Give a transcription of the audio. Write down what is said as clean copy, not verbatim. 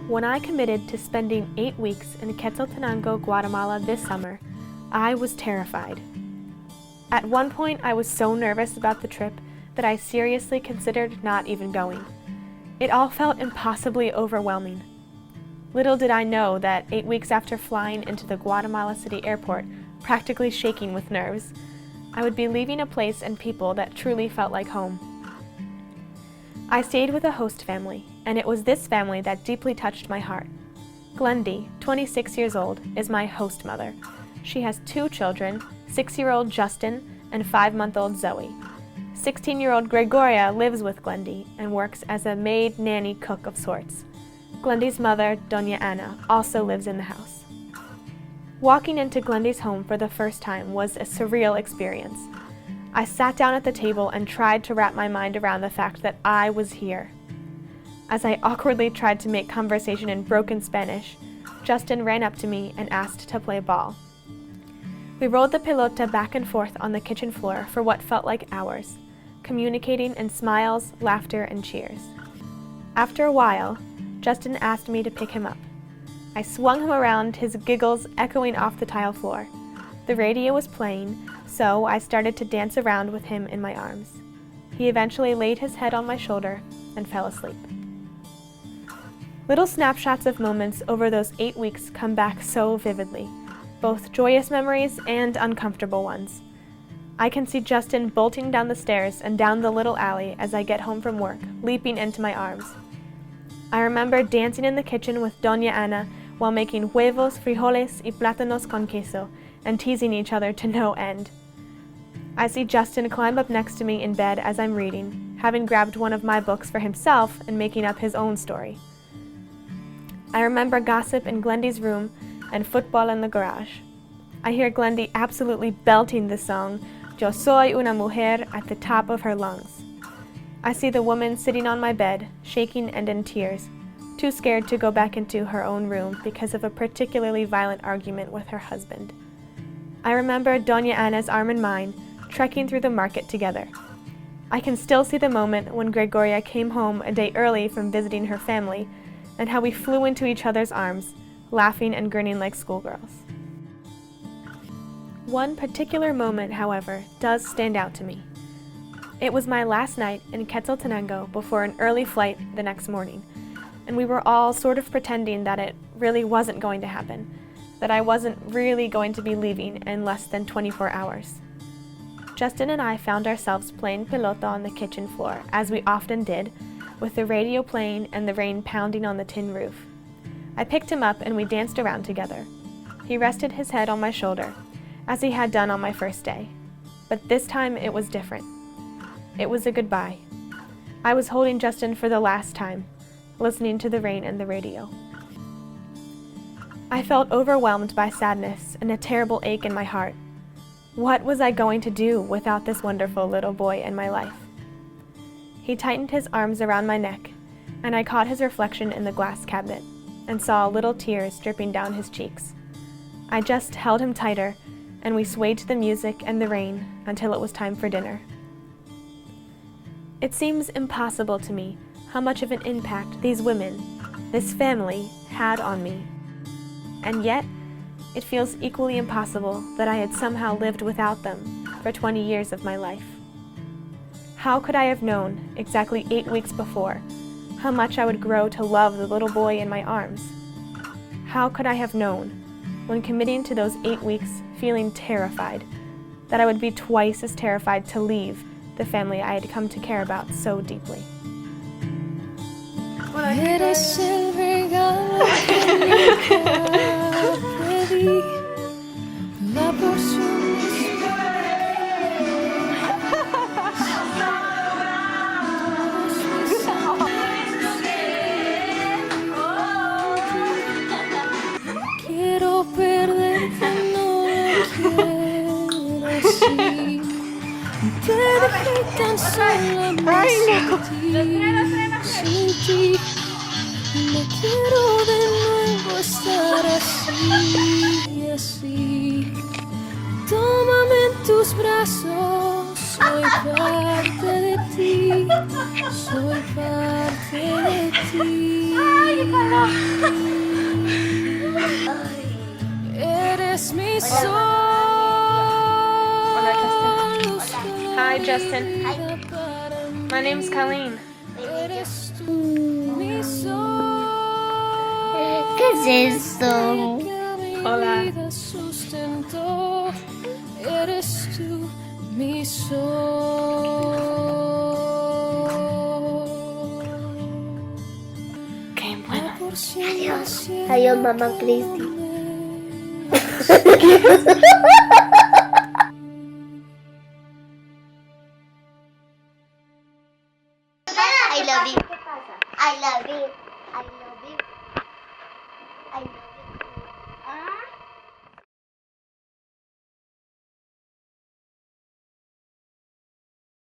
When I committed to spending 8 weeks in Quetzaltenango, Guatemala this summer, I was terrified. At one point, I was so nervous about the trip that I seriously considered not even going. It all felt impossibly overwhelming. Little did I know that 8 weeks after flying into the Guatemala City airport, practically shaking with nerves, I would be leaving a place and people that truly felt like home. I stayed with a host family, and it was this family that deeply touched my heart. Glendy, 26 years old, is my host mother. She has 2 children, 6-year-old Justin and 5-month-old Zoe. 16-year-old Gregoria lives with Glendy and works as a maid, nanny, cook of sorts. Glendy's mother, Doña Ana, also lives in the house. Walking into Glendy's home for the first time was a surreal experience. I sat down at the table and tried to wrap my mind around the fact that I was here. As I awkwardly tried to make conversation in broken Spanish, Justin ran up to me and asked to play ball. We rolled the pelota back and forth on the kitchen floor for what felt like hours, communicating in smiles, laughter, and cheers. After a while, Justin asked me to pick him up. I swung him around, his giggles echoing off the tile floor. The radio was playing, so I started to dance around with him in my arms. He eventually laid his head on my shoulder and fell asleep. Little snapshots of moments over those 8 weeks come back so vividly, both joyous memories and uncomfortable ones. I can see Justin bolting down the stairs and down the little alley as I get home from work, leaping into my arms. I remember dancing in the kitchen with Doña Ana while making huevos, frijoles, y plátanos con queso, and teasing each other to no end. I see Justin climb up next to me in bed as I'm reading, having grabbed one of my books for himself and making up his own story. I remember gossip in Glendy's room and football in the garage. I hear Glendy absolutely belting the song, Yo soy una mujer, at the top of her lungs. I see the woman sitting on my bed, shaking and in tears, too scared to go back into her own room because of a particularly violent argument with her husband. I remember Doña Ana's arm in mine, trekking through the market together. I can still see the moment when Gregoria came home a day early from visiting her family, and how we flew into each other's arms, laughing and grinning like schoolgirls. One particular moment, however, does stand out to me. It was my last night in Quetzaltenango before an early flight the next morning, and we were all sort of pretending that it really wasn't going to happen, that I wasn't really going to be leaving in less than 24 hours. Justin and I found ourselves playing pelota on the kitchen floor, as we often did, with the radio playing and the rain pounding on the tin roof. I picked him up and we danced around together. He rested his head on my shoulder, as he had done on my first day. But this time it was different. It was a goodbye. I was holding Justin for the last time, listening to the rain and the radio. I felt overwhelmed by sadness and a terrible ache in my heart. What was I going to do without this wonderful little boy in my life? He tightened his arms around my neck, and I caught his reflection in the glass cabinet and saw little tears dripping down his cheeks. I just held him tighter, and we swayed to the music and the rain until it was time for dinner. It seems impossible to me how much of an impact these women, this family, had on me. And yet, it feels equally impossible that I had somehow lived without them for 20 years of my life. How could I have known, exactly 8 weeks before, how much I would grow to love the little boy in my arms? How could I have known, when committing to those 8 weeks, feeling terrified, that I would be twice as terrified to leave the family I had come to care about so deeply? Eres el regalo que nunca pedí, la porción quiero perderte, no lo quiero así. Te dejé tan sola sin ti. No quiero de nuevo estar así, así. Tómame en tus brazos, Soy parte de ti, soy parte de ti. Eres mi sol. Hola, Justin. Hi, Justin. My name's Colleen. Eres tú mi sol. ¿Qué es esto? Hola. Sustento. Eres tú mi sol. Qué bueno. Adiós. Adiós, mamá Cristi.